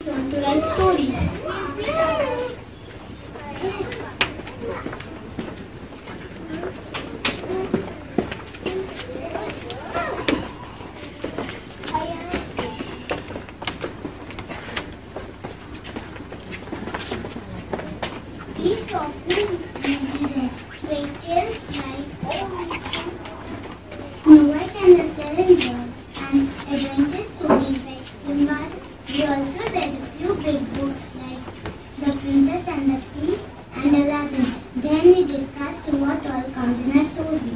Want to write stories. Piece of food represent fairy tales like Snow White and the Seven Dwarfs and adventure stories like Simba. We also read a few big books like The Princess and the Pea and Aladdin. Then we discussed what all comes in a story.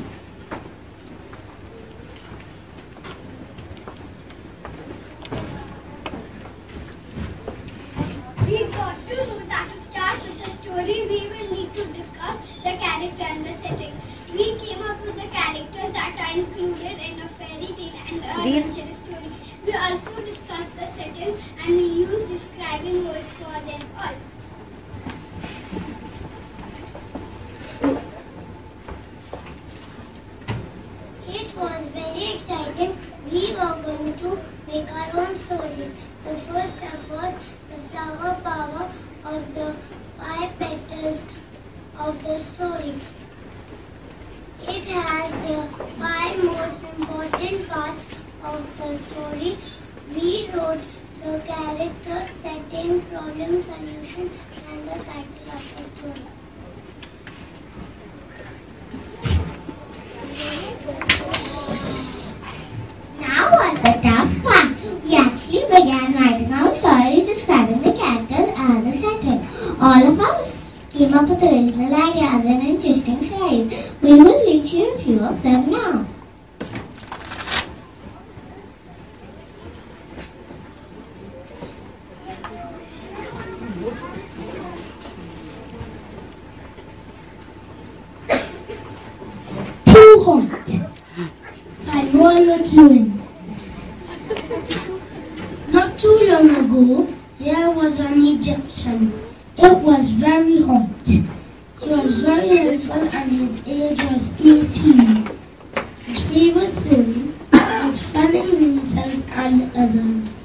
We got to know that to start with the story, we will need to discuss the character and the setting. We came up with the characters that are included in a fairy tale and adventure story. We also discussed the setting and we used describing words for them all. It was very exciting. We were going to make our own stories. The first step was the flower power of the 5 petals of the story. It has the 5 most important parts of the story. We wrote the character, setting, problem, solution, and the title of the story. Now was the tough part. We actually began writing our stories describing the characters and the setting. All of us came up with original ideas and interesting stories. We will read you a few of them now. Too hot. By Roy McEwen. Not too long ago, there was an Egyptian. It was very hot. He was very helpful and his age was 18. His favorite thing was fanning himself and others.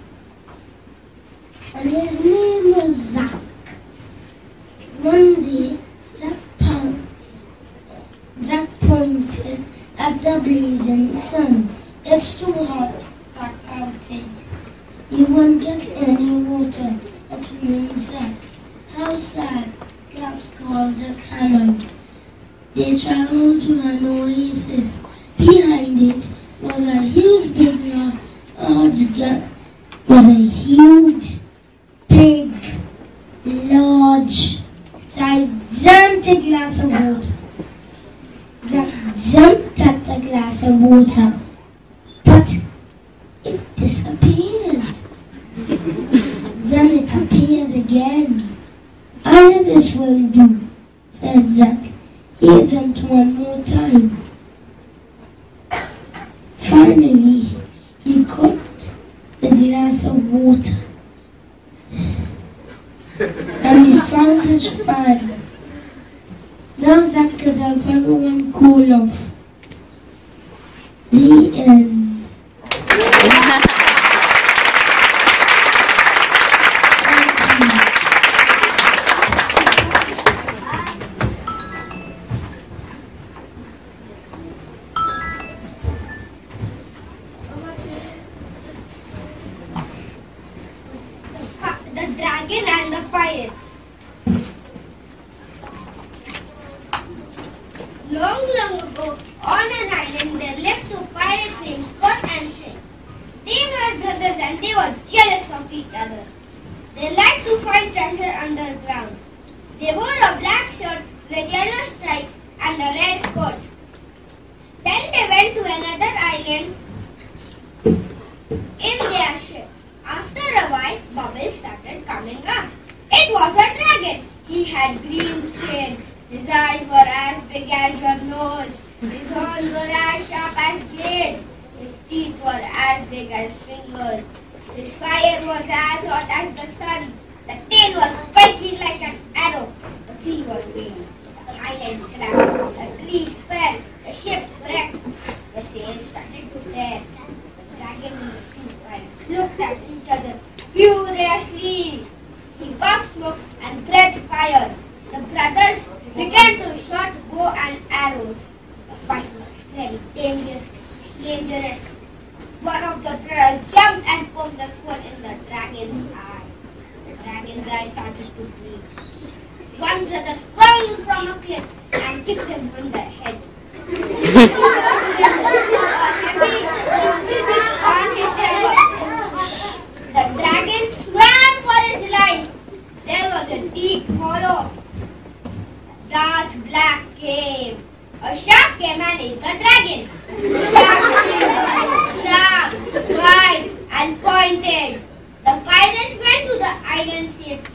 And his name was Zach. One day, Zach pointed at the blazing sun. It's too hot, Zach pouted. You won't get any water, exclaimed Zach. How sad, Claps called the camel. They traveled to an oasis. Behind it was a huge big large, gigantic glass of water. Zach jumped at the glass of water, but it disappeared. Then it appeared again. This will do, said Zach. He jumped one more time. Finally, he caught the glass of water and he found his fan. Now Zach could help everyone cool off. The end. The Dragon and the Pirates. Long ago, on an island, there lived two pirates named Scott and Sing. They were brothers and they were jealous of each other. They liked to find treasure underground. They wore a black shirt with yellow stripes and a red coat. Then they went to another island in their ship. After a while, bubbles started coming up. It was a dragon. He had green skin. His eyes were as big as your nose. His horns were as sharp as blades. His teeth were as big as fingers. His fire was as hot tired. The brothers began to shoot bow and arrows. The fight was very dangerous. One of the brothers jumped and poked the sword in the dragon's eye. The dragon's eye started to bleed. One brother sprung from a cliff and kicked him in the head. On his stomach. The dragon swam for his life. There was a deep hollow. Darth Black came. A shark came and ate the dragon. The shark screamed, sharp, wide, and pointed. The pirates went to the island safely.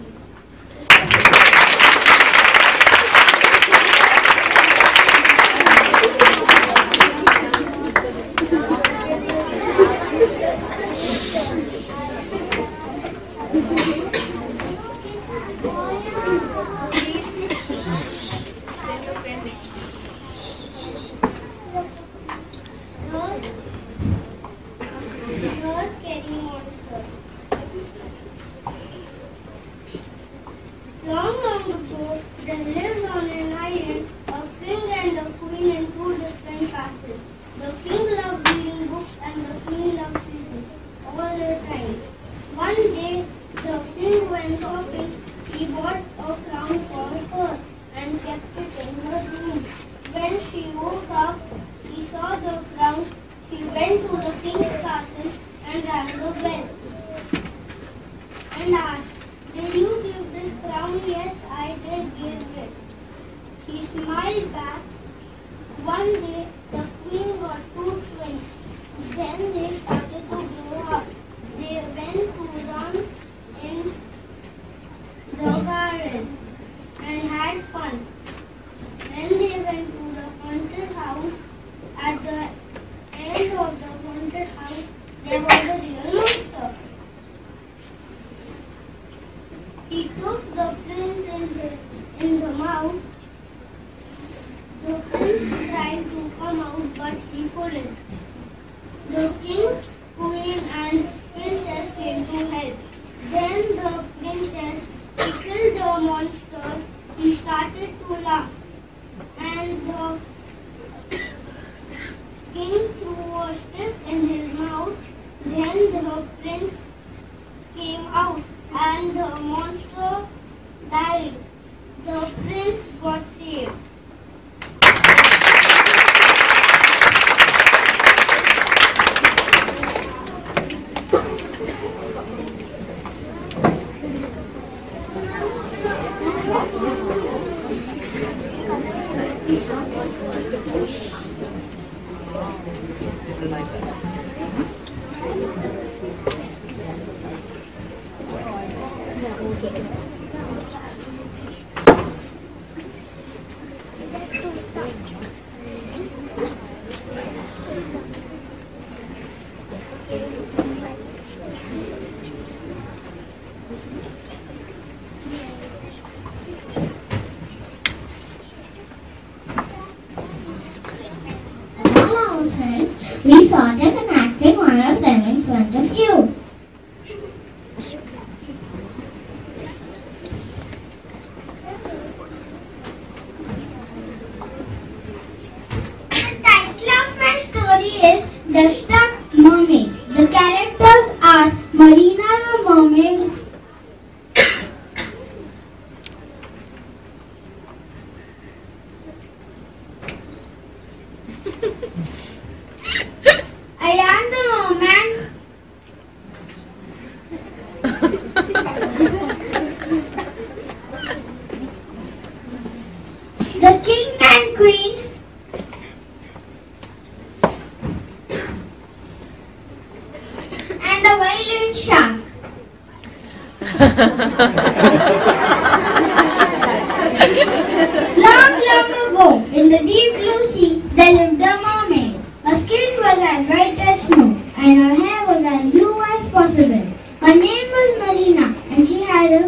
Long, long ago, there lived on an island a king and a queen in two different castles. The king loved reading books and the queen loved sleeping all the time. One day, the king went shopping. He bought a crown for her and kept it in her room. When she woke up, he saw the crown. He went to the king's castle and rang the bell and asked, "Did you give this crown?" "Yes, I did give it." He smiled back. One day, the queen got two twins. Then they started to grow up. They went to run in the garden and had fun. Then they went to the haunted house. At the end of the haunted house, there was a real monster. He took the prince in the mouth. The prince tried to come out, but he couldn't. The king, queen, and princess came to help. Then the princess killed the monster. He started to laugh, and the king threw a stick in his mouth. Then the prince came out, and the monster died. The prince got saved. We thought of enacting one of them in front of you. The title of my story is The Stuffed Mermaid. The characters are Marina the mermaid, I am the merman, the king and queen, and the violent shark. Long, long ago, in the deep blue sea, there lived a mermaid. Her skin was as white as snow, and her hair was as blue as possible. Her name was Marina, and she had a